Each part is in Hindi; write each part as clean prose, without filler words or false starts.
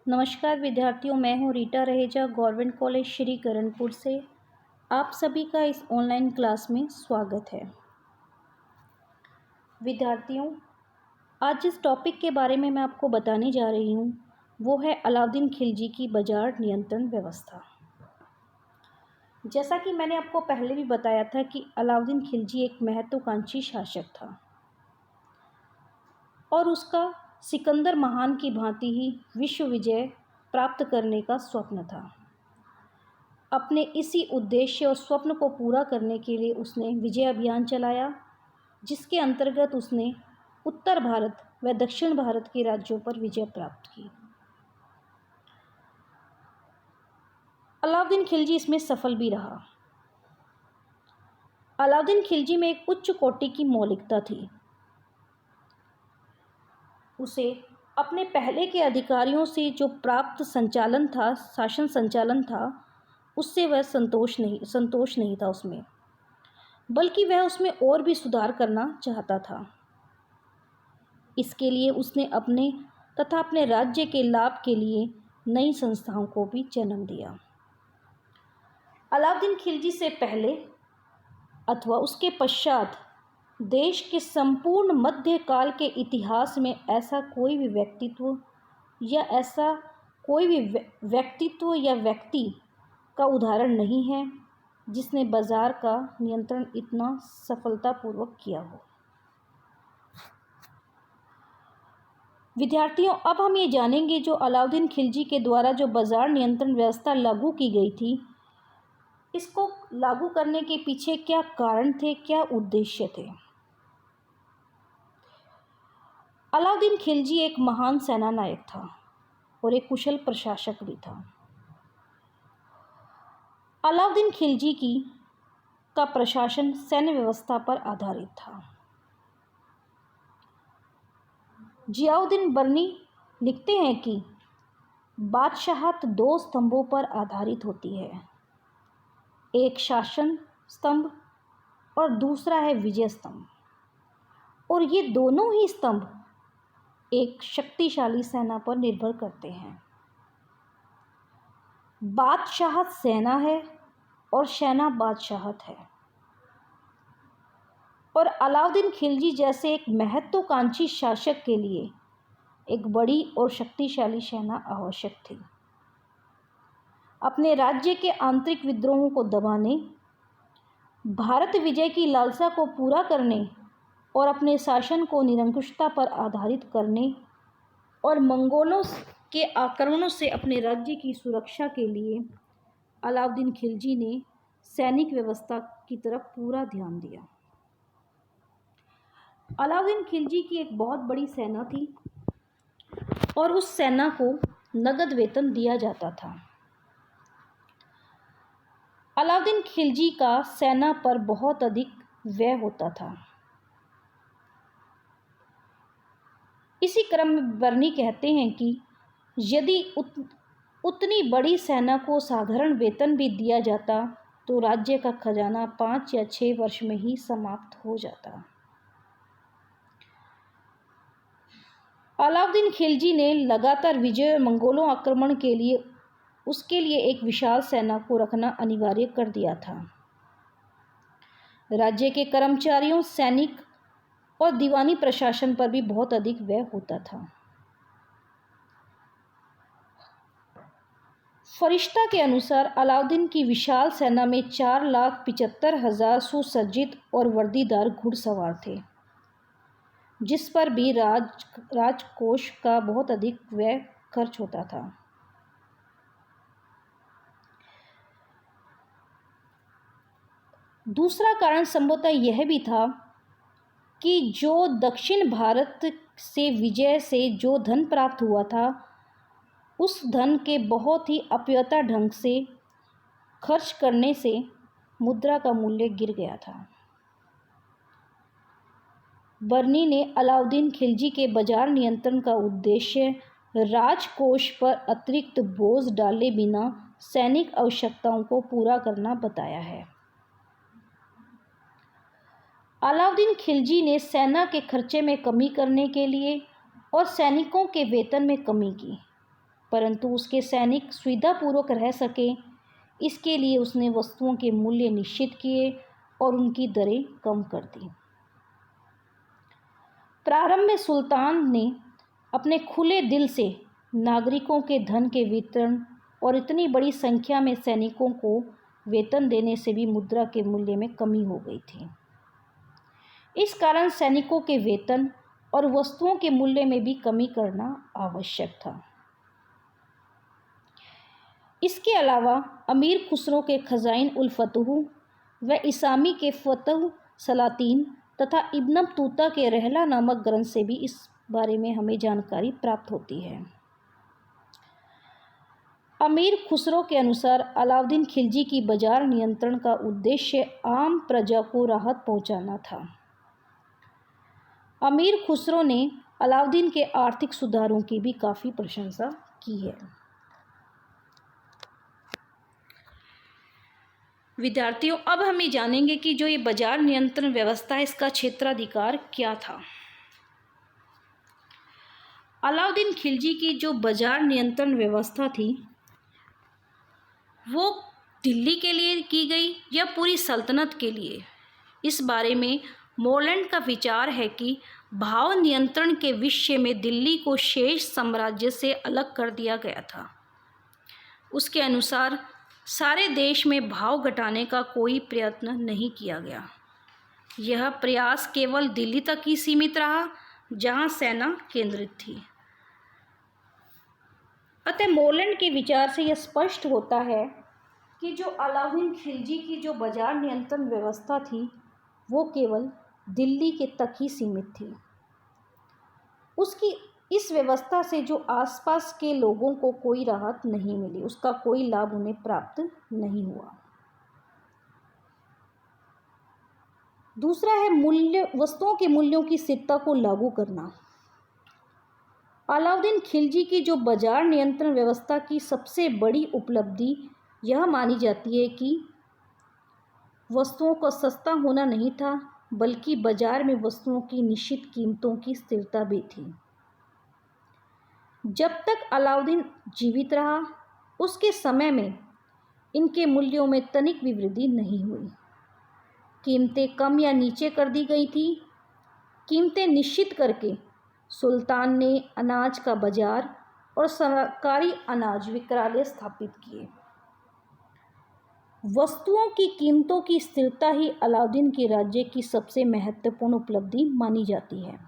नमस्कार विद्यार्थियों, मैं हूँ रीटा रहेजा, गवर्नमेंट कॉलेज श्री करणपुर से। आप सभी का इस ऑनलाइन क्लास में स्वागत है। विद्यार्थियों, आज जिस टॉपिक के बारे में मैं आपको बताने जा रही हूँ वो है अलाउद्दीन खिलजी की बाजार नियंत्रण व्यवस्था। जैसा कि मैंने आपको पहले भी बताया था कि अलाउद्दीन खिलजी एक महत्वाकांक्षी शासक था और उसका सिकंदर महान की भांति ही विश्व विजय प्राप्त करने का स्वप्न था। अपने इसी उद्देश्य और स्वप्न को पूरा करने के लिए उसने विजय अभियान चलाया, जिसके अंतर्गत उसने उत्तर भारत व दक्षिण भारत के राज्यों पर विजय प्राप्त की। अलाउद्दीन खिलजी इसमें सफल भी रहा। अलाउद्दीन खिलजी में एक उच्च कोटि की मौलिकता थी। उसे अपने पहले के अधिकारियों से जो प्राप्त संचालन था, शासन संचालन था, उससे वह संतोष नहीं था उसमें, बल्कि वह उसमें और भी सुधार करना चाहता था। इसके लिए उसने अपने तथा अपने राज्य के लाभ के लिए नई संस्थाओं को भी जन्म दिया। अलाउद्दीन खिलजी से पहले अथवा उसके पश्चात देश के संपूर्ण मध्यकाल के इतिहास में ऐसा कोई भी व्यक्तित्व या व्यक्ति का उदाहरण नहीं है जिसने बाजार का नियंत्रण इतना सफलतापूर्वक किया हो। विद्यार्थियों, अब हम ये जानेंगे जो अलाउद्दीन खिलजी के द्वारा जो बाजार नियंत्रण व्यवस्था लागू की गई थी, इसको लागू करने के पीछे क्या कारण थे, क्या उद्देश्य थे। अलाउद्दीन खिलजी एक महान सेनानायक था और एक कुशल प्रशासक भी था। अलाउद्दीन खिलजी का प्रशासन सैन्य व्यवस्था पर आधारित था। जियाउद्दीन बर्नी लिखते हैं कि बादशाहत दो स्तंभों पर आधारित होती है, एक शासन स्तंभ और दूसरा है विजय स्तंभ, और ये दोनों ही स्तंभ एक शक्तिशाली सेना पर निर्भर करते हैं। बादशाहत सेना है और सेना बादशाहत है, और अलाउद्दीन खिलजी जैसे एक महत्वाकांक्षी शासक के लिए एक बड़ी और शक्तिशाली सेना आवश्यक थी। अपने राज्य के आंतरिक विद्रोहों को दबाने, भारत विजय की लालसा को पूरा करने और अपने शासन को निरंकुशता पर आधारित करने और मंगोलों के आक्रमणों से अपने राज्य की सुरक्षा के लिए अलाउद्दीन खिलजी ने सैनिक व्यवस्था की तरफ पूरा ध्यान दिया। अलाउद्दीन खिलजी की एक बहुत बड़ी सेना थी और उस सेना को नगद वेतन दिया जाता था। अलाउद्दीन खिलजी का सेना पर बहुत अधिक व्यय होता था। इसी क्रम में बर्नी कहते हैं कि यदि उतनी बड़ी सेना को साधारण वेतन भी दिया जाता तो राज्य का खजाना 5 या 6 वर्ष में ही समाप्त हो जाता। अलाउद्दीन खिलजी ने लगातार विजय और मंगोलों आक्रमण के लिए उसके लिए एक विशाल सेना को रखना अनिवार्य कर दिया था। राज्य के कर्मचारियों, सैनिक और दीवानी प्रशासन पर भी बहुत अधिक व्यय होता था। फरिश्ता के अनुसार अलाउद्दीन की विशाल सेना में 4,75,000 सुसज्जित और वर्दीदार घुड़सवार थे, जिस पर भी राजकोष का बहुत अधिक व्यय खर्च होता था। दूसरा कारण संभवतः यह भी था कि जो दक्षिण भारत से विजय से जो धन प्राप्त हुआ था, उस धन के बहुत ही अपव्ययता ढंग से खर्च करने से मुद्रा का मूल्य गिर गया था। बर्नी ने अलाउद्दीन खिलजी के बाजार नियंत्रण का उद्देश्य राजकोष पर अतिरिक्त बोझ डाले बिना सैनिक आवश्यकताओं को पूरा करना बताया है। अलाउद्दीन खिलजी ने सेना के खर्चे में कमी करने के लिए और सैनिकों के वेतन में कमी की, परंतु उसके सैनिक सुविधापूर्वक रह सकें, इसके लिए उसने वस्तुओं के मूल्य निश्चित किए और उनकी दरें कम कर दी। प्रारंभ में सुल्तान ने अपने खुले दिल से नागरिकों के धन के वितरण और इतनी बड़ी संख्या में सैनिकों को वेतन देने से भी मुद्रा के मूल्य में कमी हो गई थी। इस कारण सैनिकों के वेतन और वस्तुओं के मूल्य में भी कमी करना आवश्यक था। इसके अलावा अमीर खुसरो के खजाइन उल फतूह व इसामी के फतह सलातीन तथा इब्न बतूता के रहला नामक ग्रंथ से भी इस बारे में हमें जानकारी प्राप्त होती है। अमीर खुसरो के अनुसार अलाउद्दीन खिलजी की बाजार नियंत्रण का उद्देश्य आम प्रजा को राहत पहुंचाना था। अमीर खुसरो ने अलाउद्दीन के आर्थिक सुधारों की भी काफ़ी प्रशंसा की है। विद्यार्थियों, अब हम ये जानेंगे कि जो ये बाजार नियंत्रण व्यवस्था है, इसका क्षेत्राधिकार क्या था। अलाउद्दीन खिलजी की जो बाजार नियंत्रण व्यवस्था थी वो दिल्ली के लिए की गई या पूरी सल्तनत के लिए, इस बारे में मोरलैंड का विचार है कि भाव नियंत्रण के विषय में दिल्ली को शेष साम्राज्य से अलग कर दिया गया था। उसके अनुसार सारे देश में भाव घटाने का कोई प्रयत्न नहीं किया गया। यह प्रयास केवल दिल्ली तक ही सीमित रहा, जहां सेना केंद्रित थी। अतः मोरलैंड के विचार से यह स्पष्ट होता है कि जो अलाउद्दीन खिलजी की जो बाजार नियंत्रण व्यवस्था थी वो केवल दिल्ली के तक ही सीमित थी। उसकी इस व्यवस्था से जो आसपास के लोगों को कोई राहत नहीं मिली, उसका कोई लाभ उन्हें प्राप्त नहीं हुआ। दूसरा है वस्तुओं के मूल्यों की स्थिरता को लागू करना। अलाउद्दीन खिलजी की जो बाजार नियंत्रण व्यवस्था की सबसे बड़ी उपलब्धि यह मानी जाती है कि वस्तुओं का सस्ता होना नहीं था, बल्कि बाजार में वस्तुओं की निश्चित कीमतों की स्थिरता भी थी। जब तक अलाउद्दीन जीवित रहा, उसके समय में इनके मूल्यों में तनिक भी वृद्धि नहीं हुई। कीमतें कम या नीचे कर दी गई थी। कीमतें निश्चित करके सुल्तान ने अनाज का बाजार और सरकारी अनाज विक्रयालय स्थापित किए। वस्तुओं की कीमतों की स्थिरता ही अलाउद्दीन के राज्य की सबसे महत्वपूर्ण उपलब्धि मानी जाती है।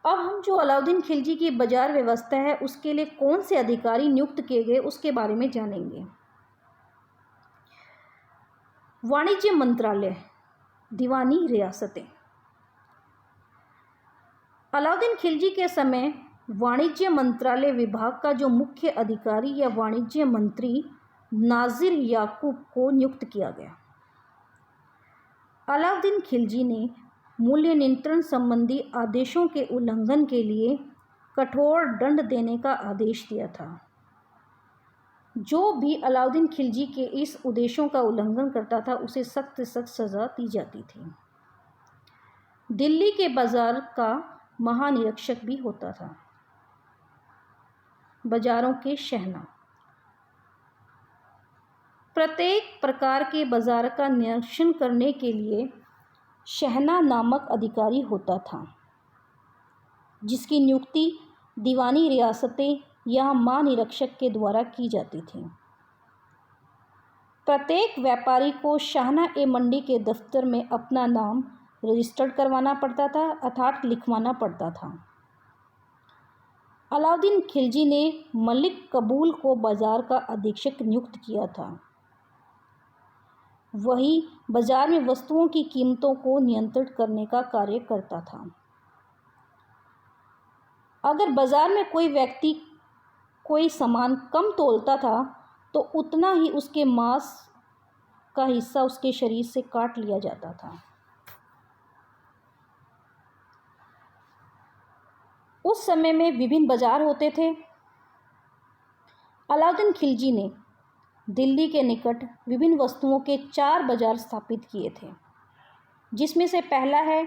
अब हम जो अलाउद्दीन खिलजी की बाजार व्यवस्था है उसके लिए कौन से अधिकारी नियुक्त किए गए उसके बारे में जानेंगे। वाणिज्य मंत्रालय, दीवानी रियासतें। अलाउद्दीन खिलजी के समय वाणिज्य मंत्रालय विभाग का जो मुख्य अधिकारी या वाणिज्य मंत्री नाजिर याकूब को नियुक्त किया गया। अलाउद्दीन खिलजी ने मूल्य नियंत्रण संबंधी आदेशों के उल्लंघन के लिए कठोर दंड देने का आदेश दिया था। जो भी अलाउद्दीन खिलजी के इस उद्देश्यों का उल्लंघन करता था उसे सख्त से सख्त सज़ा दी जाती थी। दिल्ली के बाजार का महानिरीक्षक भी होता था। बाजारों के शहना, प्रत्येक प्रकार के बाजार का निरीक्षण करने के लिए शहना नामक अधिकारी होता था, जिसकी नियुक्ति दीवानी रियासतें या महानिरीक्षक के द्वारा की जाती थी। प्रत्येक व्यापारी को शाहना ए मंडी के दफ्तर में अपना नाम रजिस्टर्ड करवाना पड़ता था, अर्थात लिखवाना पड़ता था। अलाउद्दीन खिलजी ने मलिक कबूल को बाजार का अधीक्षक नियुक्त किया था। वही बाजार में वस्तुओं की कीमतों को नियंत्रित करने का कार्य करता था। अगर बाजार में कोई व्यक्ति कोई सामान कम तोलता था तो उतना ही उसके मांस का हिस्सा उसके शरीर से काट लिया जाता था। उस समय में विभिन्न बाजार होते थे। अलाउद्दीन खिलजी ने दिल्ली के निकट विभिन्न वस्तुओं के 4 बाजार स्थापित किए थे, जिसमें से पहला है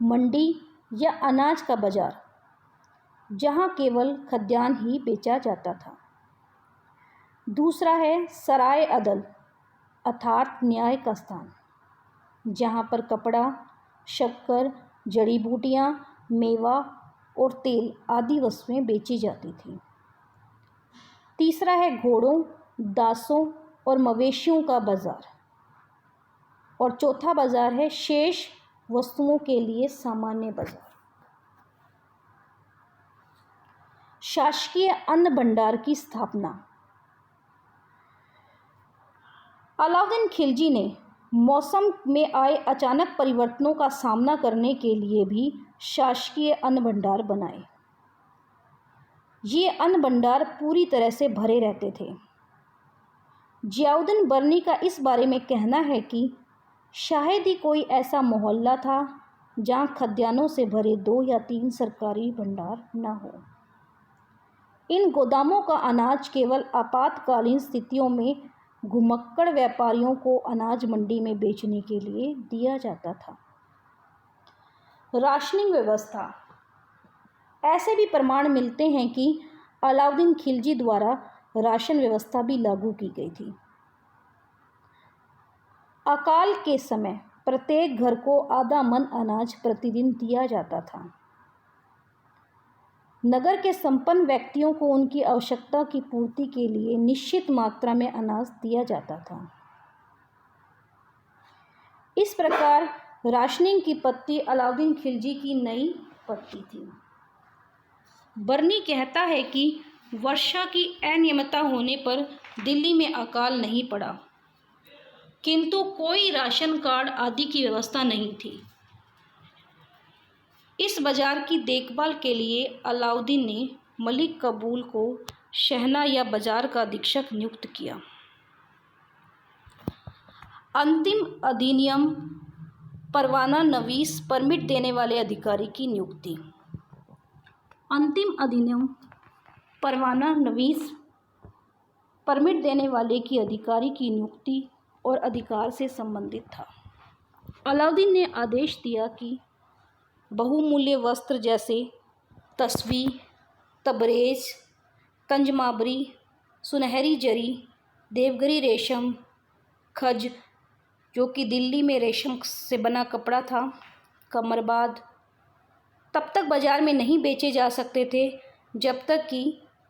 मंडी या अनाज का बाजार, जहाँ केवल खाद्यान्न ही बेचा जाता था। दूसरा है सराय अदल अर्थात न्याय का स्थान, जहाँ पर कपड़ा, शक्कर, जड़ी बूटियाँ, मेवा और तेल आदि वस्तुएं बेची जाती थी। तीसरा है घोड़ों, दासों और मवेशियों का बाजार। और चौथा बाजार है शेष वस्तुओं के लिए सामान्य बाजार। शासकीय अन्न भंडार की स्थापना। अलाउद्दीन खिलजी ने मौसम में आए अचानक परिवर्तनों का सामना करने के लिए भी शासकीय अन्न भंडार बनाए। ये अन्न भंडार पूरी तरह से भरे रहते थे। जियाउद्दीन बर्नी का इस बारे में कहना है कि शायद ही कोई ऐसा मोहल्ला था जहाँ खाद्यान्नों से भरे 2 या 3 सरकारी भंडार न हो। इन गोदामों का अनाज केवल आपातकालीन स्थितियों में घुमक्कड़ व्यापारियों को अनाज मंडी में बेचने के लिए दिया जाता था। राशनिंग व्यवस्था। ऐसे भी प्रमाण मिलते हैं कि अलाउद्दीन खिलजी द्वारा राशन व्यवस्था भी लागू की गई थी। अकाल के समय प्रत्येक घर को आधा मन अनाज प्रतिदिन दिया जाता था। नगर के संपन्न व्यक्तियों को उनकी आवश्यकता की पूर्ति के लिए निश्चित मात्रा में अनाज दिया जाता था। इस प्रकार राशनिंग की पत्ती अलाउद्दीन खिलजी की नई पत्ती थी। बर्नी कहता है कि वर्षा की अनियमितता होने पर दिल्ली में अकाल नहीं पड़ा, किंतु कोई राशन कार्ड आदि की व्यवस्था नहीं थी। इस बाजार की देखभाल के लिए अलाउद्दीन ने मलिक कबूल को शहना या बाजार का अधीक्षक नियुक्त किया। अंतिम अधिनियम परवाना नवीस परमिट देने वाले अधिकारी की नियुक्ति। अंतिम अधिनियम परवाना नवीस परमिट देने वाले की अधिकारी की नियुक्ति और अधिकार से संबंधित था। अलाउद्दीन ने आदेश दिया कि बहुमूल्य वस्त्र जैसे तस्बी, तबरेज, तंजमाबरी, सुनहरी जरी, देवगिरी रेशम, खज जो कि दिल्ली में रेशम से बना कपड़ा था, कमरबाद तब तक बाज़ार में नहीं बेचे जा सकते थे जब तक कि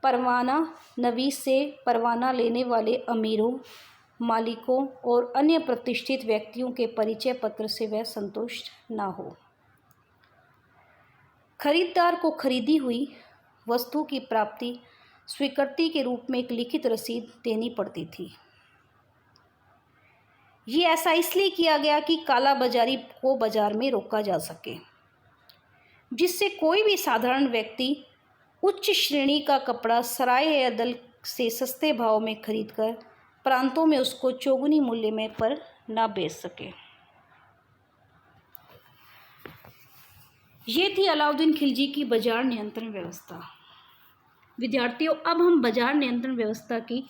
परवाना नवीस से परवाना लेने वाले अमीरों, मालिकों और अन्य प्रतिष्ठित व्यक्तियों के परिचय पत्र से वह संतुष्ट ना हो। खरीदार को खरीदी हुई वस्तु की प्राप्ति स्वीकृति के रूप में एक लिखित रसीद देनी पड़ती थी। ये ऐसा इसलिए किया गया कि काला बाजारी को बाजार में रोका जा सके, जिससे कोई भी साधारण व्यक्ति उच्च श्रेणी का कपड़ा सराय अदल से सस्ते भाव में खरीदकर प्रांतों में उसको चौगुनी मूल्य में पर ना बेच सके। ये थी अलाउद्दीन खिलजी की बाजार नियंत्रण व्यवस्था। विद्यार्थियों, अब हम बाजार नियंत्रण व्यवस्था की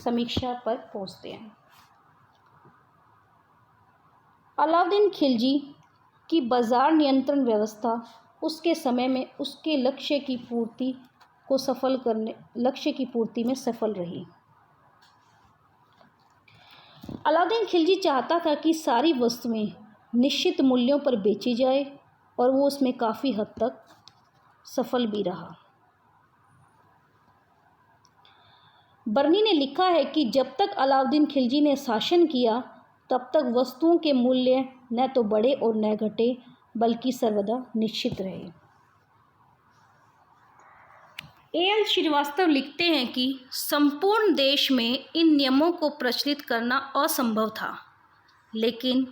समीक्षा पर पहुंचते हैं। अलाउद्दीन खिलजी की बाजार नियंत्रण व्यवस्था उसके समय में उसके लक्ष्य की पूर्ति में सफल रही। अलाउद्दीन खिलजी चाहता था कि सारी वस्तुएं निश्चित मूल्यों पर बेची जाए और वो उसमें काफ़ी हद तक सफल भी रहा। बर्नी ने लिखा है कि जब तक अलाउद्दीन खिलजी ने शासन किया तब तक वस्तुओं के मूल्य न तो बढ़े और न घटे, बल्कि सर्वदा निश्चित रहे। A.L. श्रीवास्तव लिखते हैं कि संपूर्ण देश में इन नियमों को प्रचलित करना असंभव था, लेकिन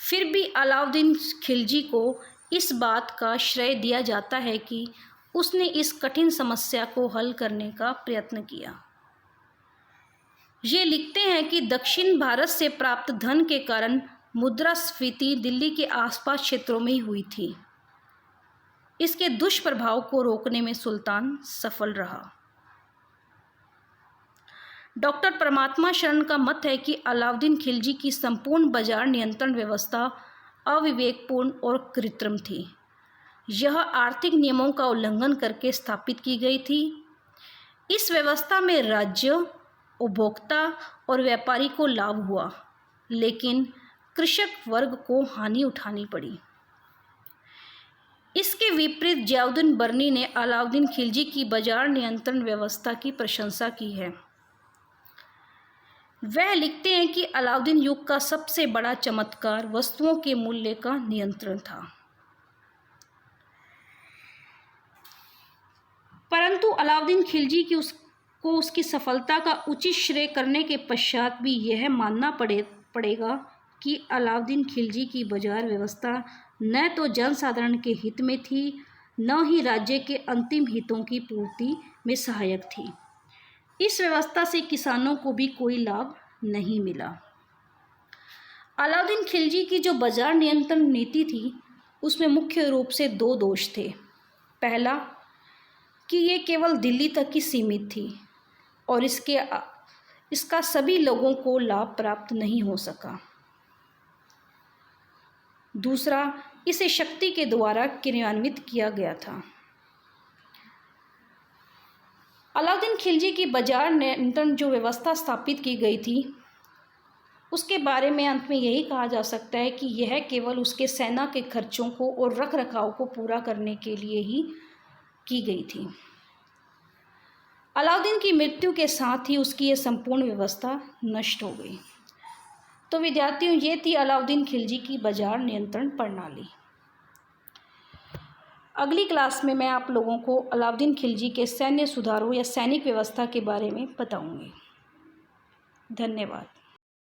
फिर भी अलाउद्दीन खिलजी को इस बात का श्रेय दिया जाता है कि उसने इस कठिन समस्या को हल करने का प्रयत्न किया। ये लिखते हैं कि दक्षिण भारत से प्राप्त धन के कारण मुद्रास्फीति दिल्ली के आसपास क्षेत्रों में ही हुई थी। इसके दुष्प्रभाव को रोकने में सुल्तान सफल रहा। डॉक्टर परमात्मा शरण का मत है कि अलाउद्दीन खिलजी की संपूर्ण बाजार नियंत्रण व्यवस्था अविवेकपूर्ण और कृत्रिम थी। यह आर्थिक नियमों का उल्लंघन करके स्थापित की गई थी। इस व्यवस्था में राज्य, उपभोक्ता और व्यापारी को लाभ हुआ, लेकिन कृषक वर्ग को हानि उठानी पड़ी। इसके विपरीत जियाउद्दीन बर्नी ने अलाउद्दीन खिलजी की बाजार नियंत्रण व्यवस्था की प्रशंसा की है। वह लिखते हैं कि अलाउद्दीन युग का सबसे बड़ा चमत्कार वस्तुओं के मूल्य का नियंत्रण था। परंतु अलाउद्दीन खिलजी की उसकी सफलता का उचित श्रेय करने के पश्चात भी यह मानना पड़ेगा कि अलाउद्दीन खिलजी की बाजार व्यवस्था न तो जनसाधारण के हित में थी, न ही राज्य के अंतिम हितों की पूर्ति में सहायक थी। इस व्यवस्था से किसानों को भी कोई लाभ नहीं मिला। अलाउद्दीन खिलजी की जो बाजार नियंत्रण नीति थी, उसमें मुख्य रूप से 2 दोष थे। पहला कि ये केवल दिल्ली तक ही सीमित थी और इसका सभी लोगों को लाभ प्राप्त नहीं हो सका। दूसरा, इसे शक्ति के द्वारा क्रियान्वित किया गया था। अलाउद्दीन खिलजी की बाजार नियंत्रण जो व्यवस्था स्थापित की गई थी, उसके बारे में अंत में यही कहा जा सकता है कि यह केवल उसके सेना के खर्चों को और रखरखाव को पूरा करने के लिए ही की गई थी। अलाउद्दीन की मृत्यु के साथ ही उसकी यह संपूर्ण व्यवस्था नष्ट हो गई। तो विद्यार्थियों, ये थी अलाउद्दीन खिलजी की बाजार नियंत्रण प्रणाली। अगली क्लास में मैं आप लोगों को अलाउद्दीन खिलजी के सैन्य सुधारों या सैनिक व्यवस्था के बारे में बताऊंगी। धन्यवाद।